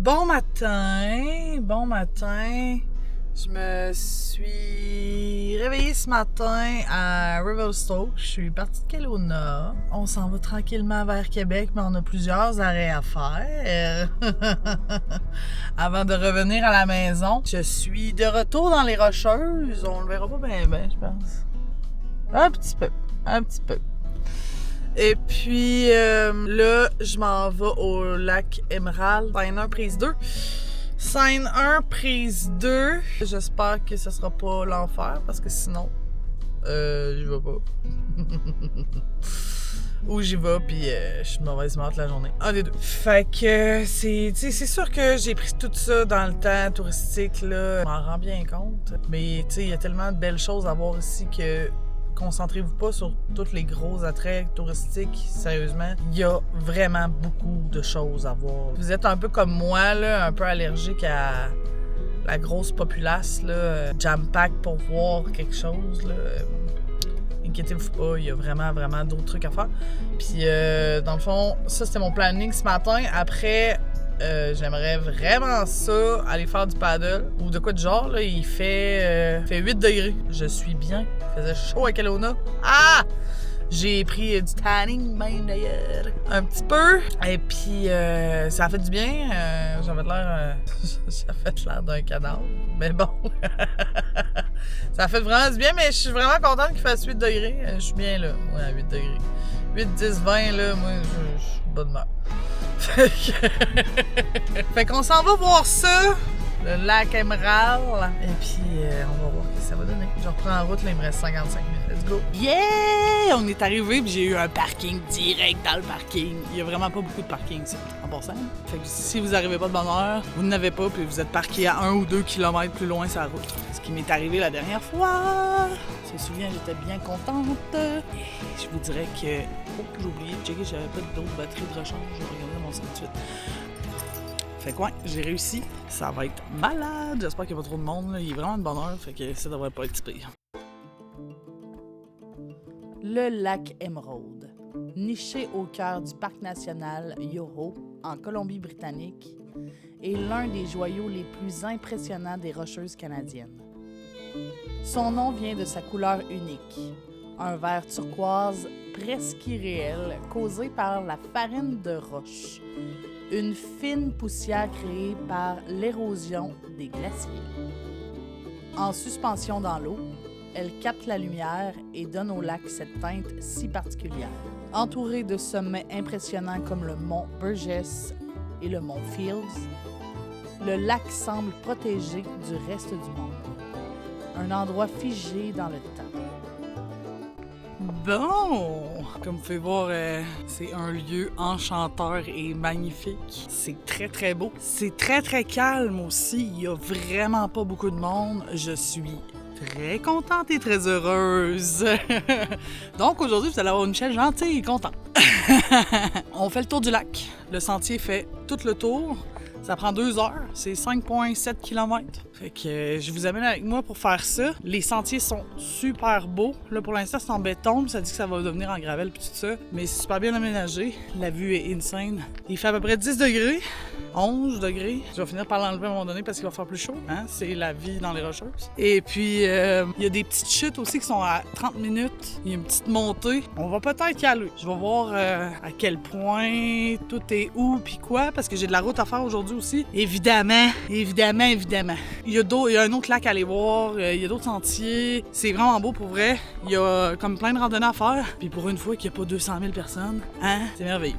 Bon matin. Je me suis réveillée ce matin à Revelstoke. Je suis partie de Kelowna. On s'en va tranquillement vers Québec, mais on a plusieurs arrêts à faire avant de revenir à la maison. Je suis de retour dans les Rocheuses. On le verra pas bien, je pense. Un petit peu. Et puis là, je m'en vais au lac Émeraude, Scène 1, prise 2. Scène 1, prise 2. J'espère que ce sera pas l'enfer, parce que sinon, j'y vais pas. Ou j'y vais, puis je suis de mauvaise humeur toute la journée. Un des deux. Fait que c'est sûr que j'ai pris tout ça dans le temps touristique, là. Je m'en rends bien compte. Mais tu sais, il y a tellement de belles choses à voir ici que concentrez-vous pas sur tous les gros attraits touristiques, sérieusement. Il y a vraiment beaucoup de choses à voir. Vous êtes un peu comme moi, là, un peu allergique à la grosse populace, là, jam-pack pour voir quelque chose, là. Inquiétez-vous pas, il y a vraiment d'autres trucs à faire. Puis, dans le fond, ça, c'était mon planning ce matin. Après, j'aimerais vraiment ça, aller faire du paddle ou de quoi de genre, là. Il fait 8 degrés. Je suis bien. Il faisait chaud à Kelowna. Ah! J'ai pris du tanning, même d'ailleurs. Un petit peu. Et puis, ça a fait du bien. J'avais l'air d'un cadavre. Mais bon. Ça a fait vraiment du bien, mais je suis vraiment contente qu'il fasse 8 degrés. Je suis bien là, moi, à 8 degrés. 8, 10, 20, là, moi, je suis bonne humeur. Fait qu'on s'en va voir ça, le lac Émeraude. Et puis, on va voir ce que ça va donner. Je reprends en route, là, il me reste 55 minutes. Let's go! Yeah! On est arrivé, puis j'ai eu un parking direct dans le parking. Il y a vraiment pas beaucoup de parking, c'est en passant. Fait que si vous arrivez pas de bonne heure, vous n'avez pas, puis vous êtes parqué à 1 ou 2 kilomètres plus loin sur la route. Ce qui m'est arrivé la dernière fois. Je me souviens, j'étais bien contente. Et je vous dirais que... Oh, j'ai oublié de checker, j'avais pas d'autres batteries de rechange. Je vais regarder mon 128. Fait que ouais, j'ai réussi. Ça va être malade. J'espère qu'il n'y a pas trop de monde, là. Il est vraiment de bonne heure, fait que ça devrait pas être pire. Le lac Émeraude, niché au cœur du parc national Yoho, en Colombie-Britannique, est l'un des joyaux les plus impressionnants des Rocheuses canadiennes. Son nom vient de sa couleur unique, un vert turquoise presque irréel causé par la farine de roche, une fine poussière créée par l'érosion des glaciers. En suspension dans l'eau, elle capte la lumière et donne au lac cette teinte si particulière. Entouré de sommets impressionnants comme le mont Burgess et le mont Fields, le lac semble protégé du reste du monde. Un endroit figé dans le temps. Bon! Comme vous pouvez voir, c'est un lieu enchanteur et magnifique. C'est très beau. C'est très calme aussi. Il y a vraiment pas beaucoup de monde. Je suis très contente et très heureuse. Donc aujourd'hui, vous allez avoir une chaîne gentille et contente. On fait le tour du lac. Le sentier fait tout le tour. Ça prend 2 heures, c'est 5,7 km. Fait que je vous amène avec moi pour faire ça. Les sentiers sont super beaux. Là, pour l'instant, c'est en béton. Ça dit que ça va devenir en gravel puis tout ça. Mais c'est super bien aménagé. La vue est insane. Il fait à peu près 10 degrés. 11 degrés. Je vais finir par l'enlever à un moment donné parce qu'il va faire plus chaud. Hein? C'est la vie dans les Rocheuses. Et puis, il y a des petites chutes aussi qui sont à 30 minutes. Il y a une petite montée. On va peut-être y aller. Je vais voir à quel point tout est où puis quoi, parce que j'ai de la route à faire aujourd'hui aussi. Évidemment. Il y a un autre lac à aller voir. Il y a d'autres sentiers. C'est vraiment beau pour vrai. Il y a comme plein de randonnées à faire. Puis pour une fois qu'il n'y a pas 200 000 personnes, hein? C'est merveilleux.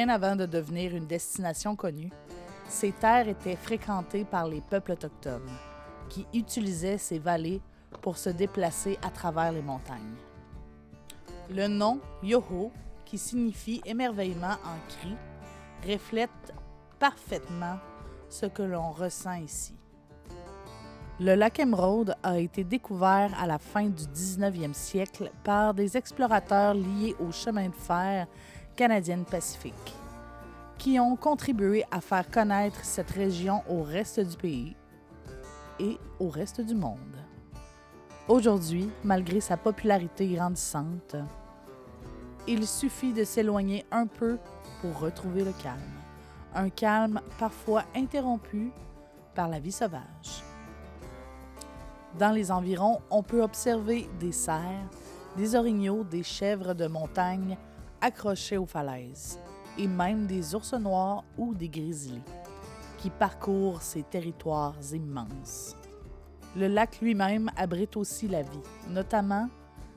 Bien avant de devenir une destination connue, ces terres étaient fréquentées par les peuples autochtones, qui utilisaient ces vallées pour se déplacer à travers les montagnes. Le nom Yoho, qui signifie émerveillement en cri, reflète parfaitement ce que l'on ressent ici. Le lac Émeraude a été découvert à la fin du 19e siècle par des explorateurs liés au chemin de fer canadien-pacifique, qui ont contribué à faire connaître cette région au reste du pays et au reste du monde. Aujourd'hui, malgré sa popularité grandissante, il suffit de s'éloigner un peu pour retrouver le calme. Un calme parfois interrompu par la vie sauvage. Dans les environs, on peut observer des cerfs, des orignaux, des chèvres de montagne accrochés aux falaises, et même des ours noirs ou des grizzlies, qui parcourent ces territoires immenses. Le lac lui-même abrite aussi la vie, notamment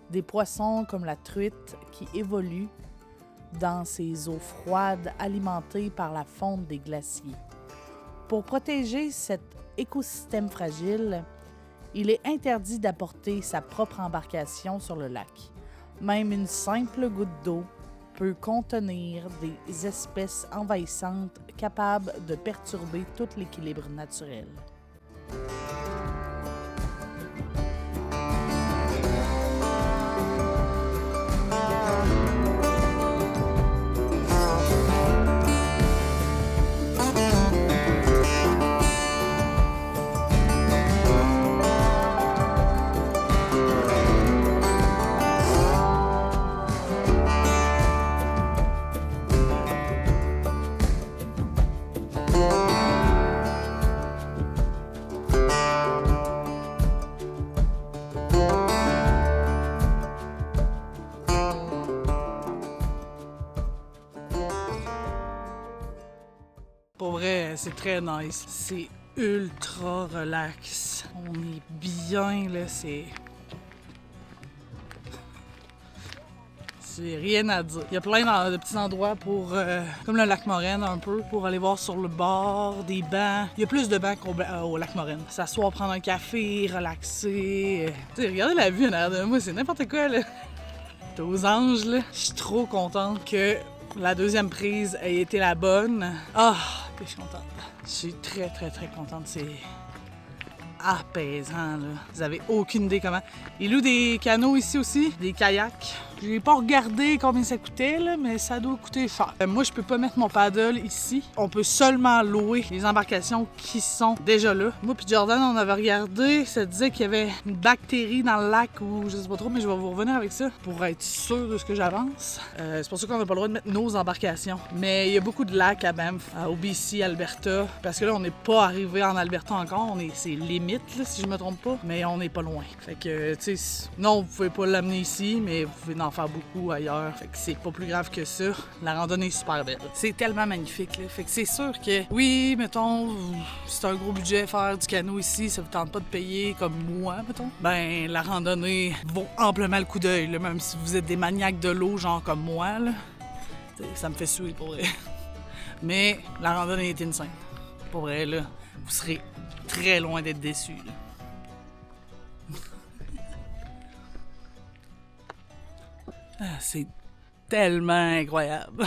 des poissons comme la truite qui évoluent dans ces eaux froides alimentées par la fonte des glaciers. Pour protéger cet écosystème fragile, il est interdit d'apporter sa propre embarcation sur le lac. Même une simple goutte d'eau peut contenir des espèces envahissantes capables de perturber tout l'équilibre naturel. Pour vrai, c'est très nice. C'est ultra relax. On est bien, là, c'est rien à dire. Il y a plein de petits endroits pour, comme le lac Moraine un peu, pour aller voir sur le bord, des bancs. Il y a plus de bancs au lac Moraine. S'asseoir, prendre un café, relaxer. Tu sais, regardez la vue en arrière de moi, c'est n'importe quoi, là. T'es aux anges, là. Je suis trop contente que la deuxième prise ait été la bonne. Ah, que je suis contente. Je suis très, très, très contente. C'est apaisant, là. Vous avez aucune idée comment. Ils louent des canots ici aussi, des kayaks. J'ai pas regardé combien ça coûtait, là, mais ça doit coûter cher. Moi, je peux pas mettre mon paddle ici. On peut seulement louer les embarcations qui sont déjà là. Moi puis Jordan, on avait regardé, ça disait qu'il y avait une bactérie dans le lac ou je sais pas trop, mais je vais vous revenir avec ça pour être sûr de ce que j'avance. C'est pour ça qu'on n'a pas le droit de mettre nos embarcations. Mais il y a beaucoup de lacs à Banff, au BC, Alberta, parce que là, on n'est pas arrivé en Alberta encore. C'est limite, là, si je me trompe pas, mais on n'est pas loin. Fait que, tu sais, non, vous pouvez pas l'amener ici, mais vous pouvez en faire beaucoup ailleurs. Fait que c'est pas plus grave que ça. La randonnée est super belle. C'est tellement magnifique, là. Fait que c'est sûr que, oui, mettons, c'est un gros budget faire du canot ici, ça vous tente pas de payer comme moi, mettons. Ben, la randonnée vaut amplement le coup d'œil, là, même si vous êtes des maniaques de l'eau, genre comme moi, là. Ça me fait suer, pour vrai. Mais la randonnée est insane. Pour vrai, là, vous serez très loin d'être déçus, là. C'est tellement incroyable.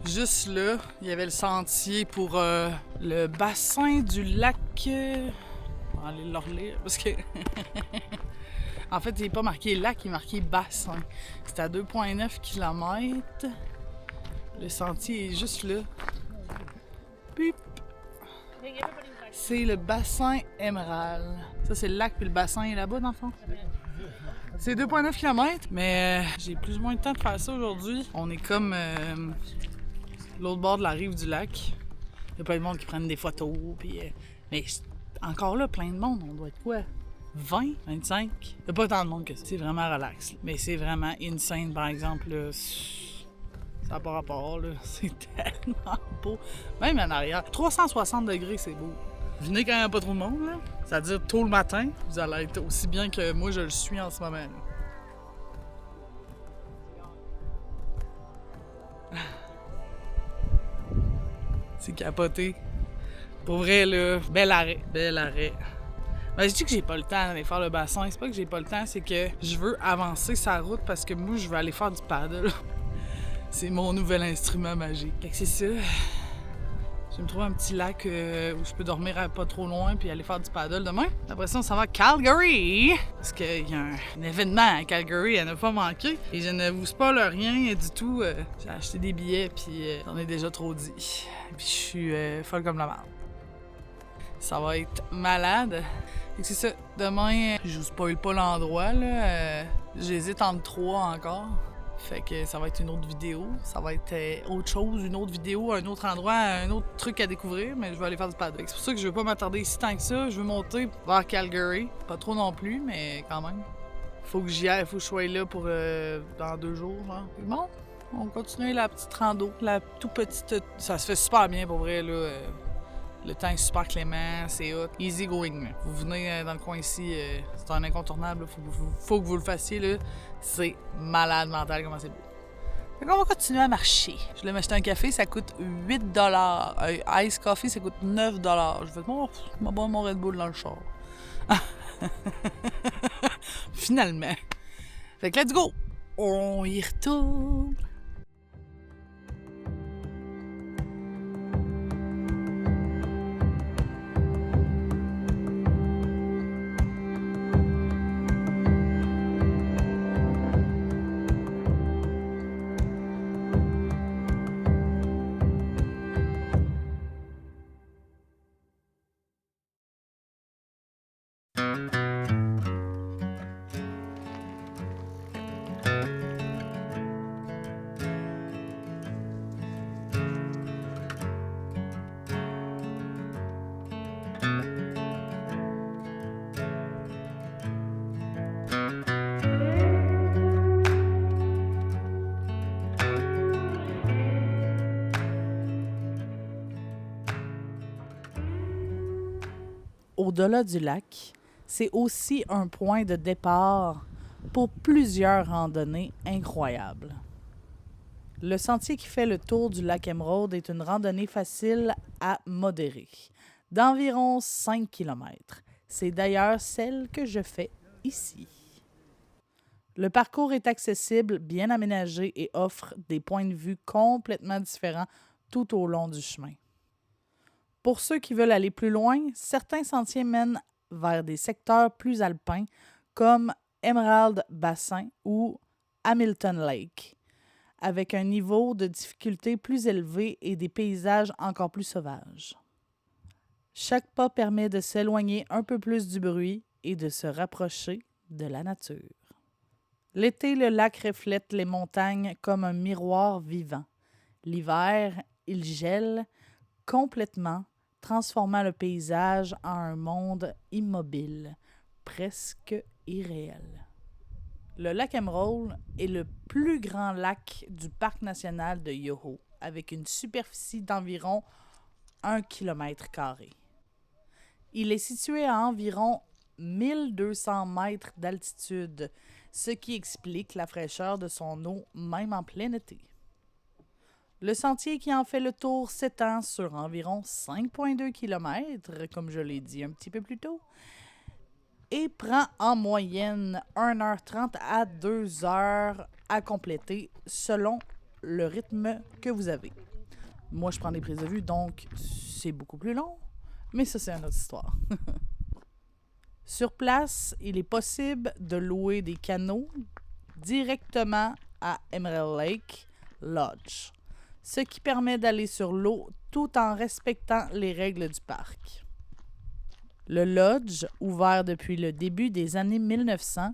Juste là, il y avait le sentier pour le bassin du lac... On va aller le relire parce que... En fait, il n'est pas marqué lac, il est marqué bassin. C'est à 2,9 km. Le sentier est juste là. Puis, c'est le bassin Emerald. Ça, c'est le lac, puis le bassin est là-bas, dans le fond. C'est 2,9 km, mais j'ai plus ou moins de temps de faire ça aujourd'hui. On est comme l'autre bord de la rive du lac. Il y a plein de monde qui prennent des photos, puis... mais encore là, plein de monde. On doit être quoi? 20, 25? Il n'y a pas tant de monde que ça. C'est vraiment relax. Mais c'est vraiment insane, par exemple. Là, ça n'a pas rapport, là. C'est tellement beau. Même en arrière. 360 degrés, c'est beau. Venez quand il n'y a pas trop de monde, là. C'est-à-dire tôt le matin, vous allez être aussi bien que moi je le suis en ce moment, là. C'est capoté. Pour vrai, là, bel arrêt, bel arrêt. Ben, je dis que j'ai pas le temps d'aller faire le bassin. C'est pas que j'ai pas le temps, c'est que je veux avancer sa route parce que moi, je veux aller faire du paddle. C'est mon nouvel instrument magique. Fait que c'est ça. Je vais me trouver un petit lac où je peux dormir pas trop loin puis aller faire du paddle demain. Après ça, on s'en va à Calgary. Parce qu'il y a un événement à Calgary à ne pas manquer. Et je ne vous spoil rien du tout. J'ai acheté des billets puis j'en ai déjà trop dit. Puis je suis folle comme la merde. Ça va être malade. Et c'est ça. Demain, je vous spoil pas l'endroit, là. J'hésite entre 3 encore. Fait que ça va être une autre vidéo. Ça va être autre chose, une autre vidéo, un autre endroit, un autre truc à découvrir. Mais je vais aller faire du paddle. C'est pour ça que je veux pas m'attarder ici tant que ça. Je veux monter vers Calgary. Pas trop non plus, mais quand même. Faut que j'y aille. Faut que je sois là pour dans 2 jours, genre. Bon, on continue la petite rando. La tout petite... Ça se fait super bien, pour vrai, là. Le temps est super clément, c'est hot. Easy going. Vous venez dans le coin ici, c'est un incontournable. Faut que vous le fassiez, là. C'est malade mental comment c'est beau. Fait qu'on va continuer à marcher. Je voulais m'acheter un café, ça coûte 8 $. Un ice coffee, ça coûte 9 $. Je vais boire mon Red Bull dans le char. Finalement. Fait que let's go! On y retourne. Au-delà du lac, c'est aussi un point de départ pour plusieurs randonnées incroyables. Le sentier qui fait le tour du lac Emerald est une randonnée facile à modérée, d'environ 5 km. C'est d'ailleurs celle que je fais ici. Le parcours est accessible, bien aménagé et offre des points de vue complètement différents tout au long du chemin. Pour ceux qui veulent aller plus loin, certains sentiers mènent vers des secteurs plus alpins comme Emerald Bassin ou Hamilton Lake, avec un niveau de difficulté plus élevé et des paysages encore plus sauvages. Chaque pas permet de s'éloigner un peu plus du bruit et de se rapprocher de la nature. L'été, le lac reflète les montagnes comme un miroir vivant. L'hiver, il gèle complètement, transformant le paysage en un monde immobile, presque irréel. Le lac Emerald est le plus grand lac du parc national de Yoho, avec une superficie d'environ 1 km². Il est situé à environ 1200 mètres d'altitude, ce qui explique la fraîcheur de son eau même en plein été. Le sentier qui en fait le tour s'étend sur environ 5,2 km, comme je l'ai dit un petit peu plus tôt, et prend en moyenne 1h30 à 2h à compléter selon le rythme que vous avez. Moi, je prends des prises de vue, donc c'est beaucoup plus long. Mais ça, c'est une autre histoire. Sur place, il est possible de louer des canots directement à Emerald Lake Lodge, ce qui permet d'aller sur l'eau tout en respectant les règles du parc. Le lodge, ouvert depuis le début des années 1900,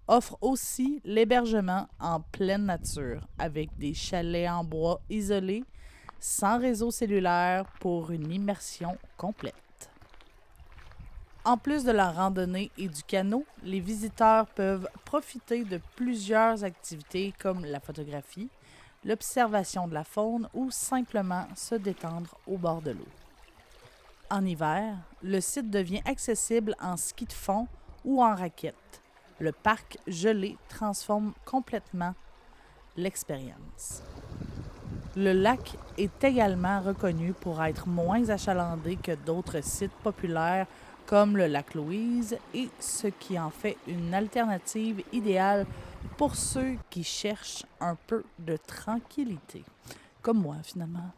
offre aussi l'hébergement en pleine nature avec des chalets en bois isolés, sans réseau cellulaire pour une immersion complète. En plus de la randonnée et du canot, les visiteurs peuvent profiter de plusieurs activités comme la photographie, l'observation de la faune ou simplement se détendre au bord de l'eau. En hiver, le site devient accessible en ski de fond ou en raquette. Le parc gelé transforme complètement l'expérience. Le lac est également reconnu pour être moins achalandé que d'autres sites populaires comme le lac Louise, et ce qui en fait une alternative idéale pour ceux qui cherchent un peu de tranquillité. Comme moi, finalement.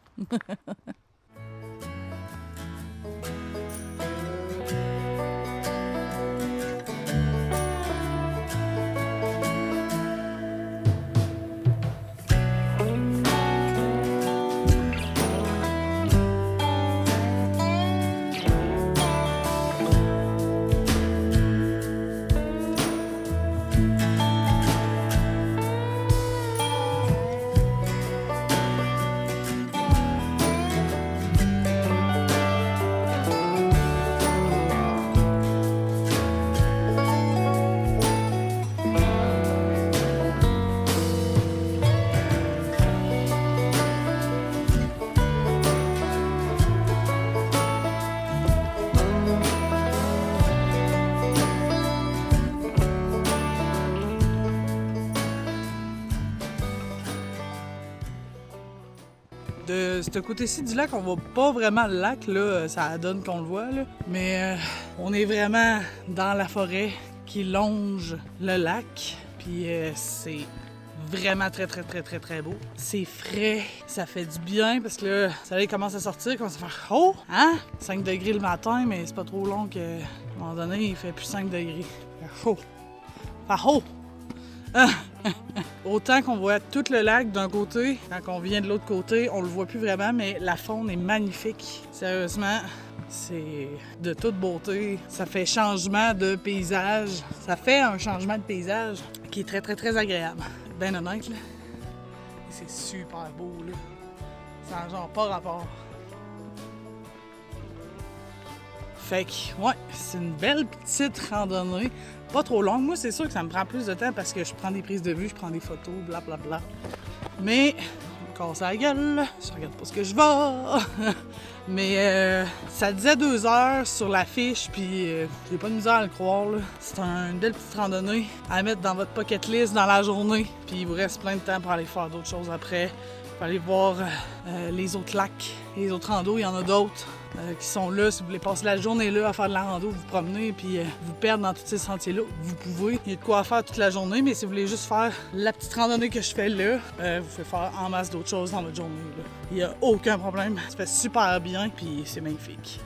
De ce côté-ci du lac, on voit pas vraiment le lac, là, ça donne qu'on le voit, là. Mais on est vraiment dans la forêt qui longe le lac. Puis c'est vraiment très, très, très, très, très beau. C'est frais, ça fait du bien parce que là, le soleil commence à sortir, commence à faire chaud, hein? 5 degrés le matin, mais c'est pas trop long qu'à un moment donné, il fait plus 5 degrés. Il fait chaud. Il fait chaud! Ah! Autant qu'on voit tout le lac d'un côté, quand on vient de l'autre côté, on le voit plus vraiment, mais la faune est magnifique. Sérieusement, c'est de toute beauté. Ça fait changement de paysage. Ça fait un changement de paysage qui est très, très, très agréable. Ben honnête, là. Et c'est super beau, là. Ça n'a genre pas rapport. Fait que, ouais, c'est une belle petite randonnée. Pas trop longue. Moi, c'est sûr que ça me prend plus de temps parce que je prends des prises de vue, je prends des photos, blablabla. Mais, je me casse la gueule, je regarde pas ce que je vais. Mais ça disait 2 heures sur la fiche, puis j'ai pas de misère à le croire, là. C'est une belle petite randonnée à mettre dans votre bucket list dans la journée. Puis il vous reste plein de temps pour aller faire d'autres choses après. Pour aller voir les autres lacs, les autres randos, il y en a d'autres qui sont là. Si vous voulez passer la journée là à faire de la rando, vous promener puis vous perdre dans tous ces sentiers-là, vous pouvez. Il y a de quoi faire toute la journée, mais si vous voulez juste faire la petite randonnée que je fais là, vous pouvez faire en masse d'autres choses dans votre journée, là. Il n'y a aucun problème. Ça fait super bien puis c'est magnifique.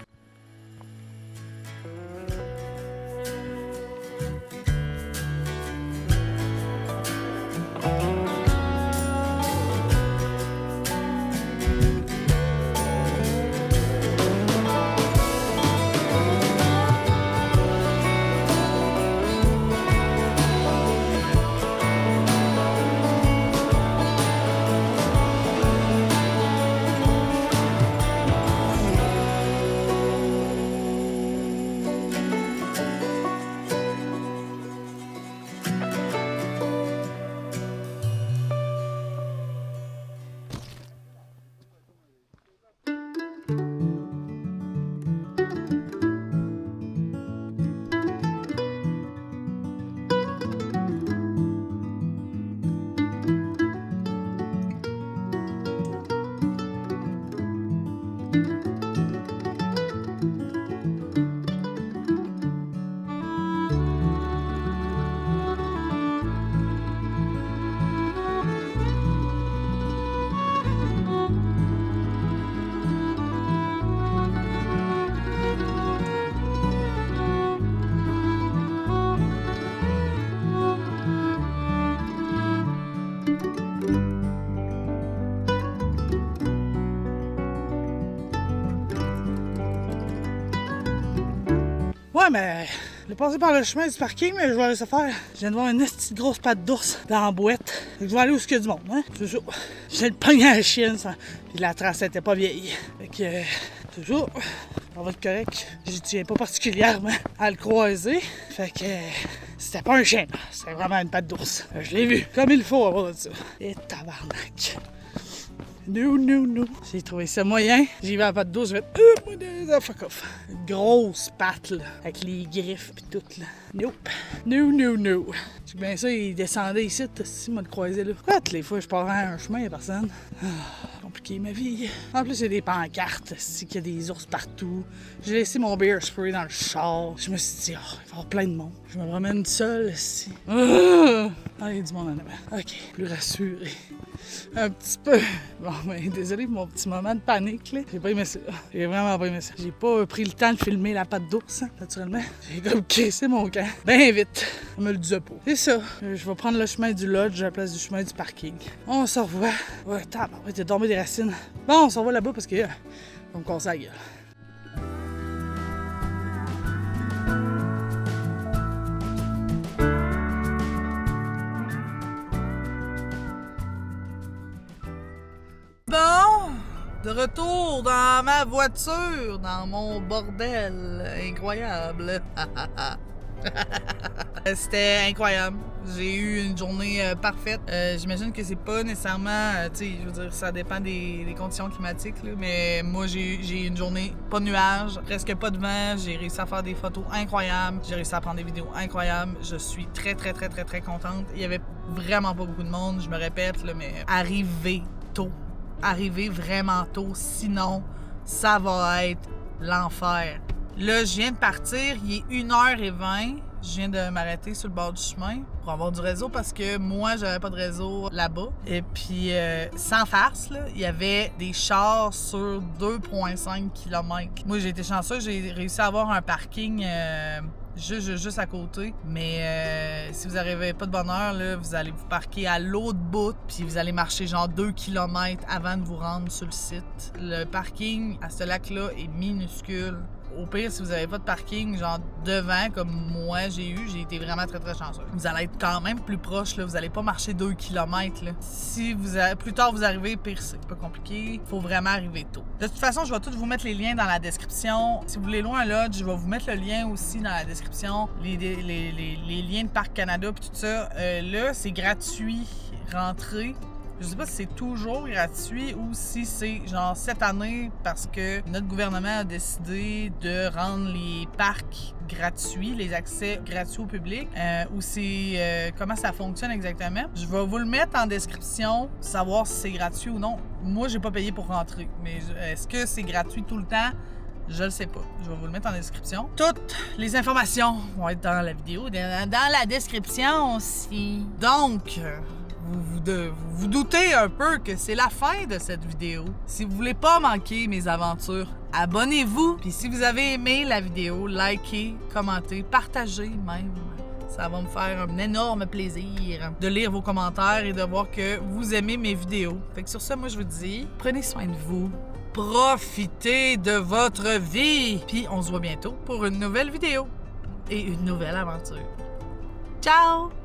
Ouais, mais je vais passer par le chemin du parking, mais je vais aller se faire. Je viens de voir une petite grosse patte d'ours dans la boîte. Je vais aller où il y a du monde, hein? Toujours. J'ai le pogné à la chienne, ça. Puis la trace était pas vieille. Fait que, toujours, ça va être correct. J'y tiens pas particulièrement à le croiser. Fait que, c'était pas un chien, c'était vraiment une patte d'ours. Je l'ai vu, comme il faut avoir de ça. Et tabarnak. No. J'ai trouvé ça moyen. J'y vais à la patte d'ours, je vais fuck off. Une grosse patte, là, avec les griffes pis tout, là. Nope. No. J'ai bien ça, il descendait ici, il m'a croisé là. Pourquoi toutes les fois je pars à un chemin, il y a personne? Compliqué ma vie. En plus, il y a des pancartes, qu'il y a des ours partout. J'ai laissé mon bear spray dans le char. Je me suis dit, il va y avoir plein de monde. Je me promène seul ici. Il y a du monde en avant. OK, plus rassuré. Un petit peu. Bon, ben, désolé pour mon petit moment de panique, là. J'ai pas aimé ça. J'ai vraiment pas aimé ça. J'ai pas pris le temps de filmer la patte d'ours, hein, naturellement. J'ai comme crissé mon camp. Ben vite. On me le disait pas. C'est ça. Je vais prendre le chemin du lodge à la place du chemin du parking. On se revoit. Ouais, tabarouette, il a dormi des racines. Bon, on se revoit là-bas parce que on me casse la gueule. Bon, de retour dans ma voiture, dans mon bordel incroyable. C'était incroyable. J'ai eu une journée parfaite. J'imagine que c'est pas nécessairement, tu sais, je veux dire, ça dépend des conditions climatiques, là, mais moi, j'ai eu une journée pas de nuages, presque pas de vent. J'ai réussi à faire des photos incroyables. J'ai réussi à prendre des vidéos incroyables. Je suis très contente. Il y avait vraiment pas beaucoup de monde, je me répète, là, mais arriver tôt. Arriver vraiment tôt, sinon, ça va être l'enfer. Là, je viens de partir, il est 1h20. Je viens de m'arrêter sur le bord du chemin pour avoir du réseau parce que moi, j'avais pas de réseau là-bas. Et puis, sans farce, là, il y avait des chars sur 2,5 km. Moi, j'ai été chanceux, j'ai réussi à avoir un parking juste à côté. Mais si vous n'arrivez pas de bonne heure, là, vous allez vous parquer à l'autre bout, puis vous allez marcher genre 2 km avant de vous rendre sur le site. Le parking à ce lac-là est minuscule. Au pire, si vous n'avez pas de parking, genre devant, comme moi j'ai été vraiment très chanceux. Vous allez être quand même plus proche, là. Vous n'allez pas marcher 2 km. Là. Si plus tard vous arrivez, pire, c'est pas compliqué. Il faut vraiment arriver tôt. De toute façon, je vais tous vous mettre les liens dans la description. Si vous voulez loin un lodge, je vais vous mettre le lien aussi dans la description. Les liens de Parc Canada et tout ça. Là, c'est gratuit, rentrée. Je sais pas si c'est toujours gratuit ou si c'est genre cette année parce que notre gouvernement a décidé de rendre les parcs gratuits, les accès gratuits au public, ou c'est comment ça fonctionne exactement. Je vais vous le mettre en description, savoir si c'est gratuit ou non. Moi, j'ai pas payé pour rentrer, mais est-ce que c'est gratuit tout le temps? Je le sais pas. Je vais vous le mettre en description. Toutes les informations vont être dans la vidéo, dans la description aussi. Donc, vous doutez un peu que c'est la fin de cette vidéo. Si vous voulez pas manquer mes aventures, abonnez-vous. Puis si vous avez aimé la vidéo, likez, commentez, partagez même. Ça va me faire un énorme plaisir de lire vos commentaires et de voir que vous aimez mes vidéos. Fait que sur ça, moi je vous dis, prenez soin de vous. Profitez de votre vie. Puis on se voit bientôt pour une nouvelle vidéo et une nouvelle aventure. Ciao!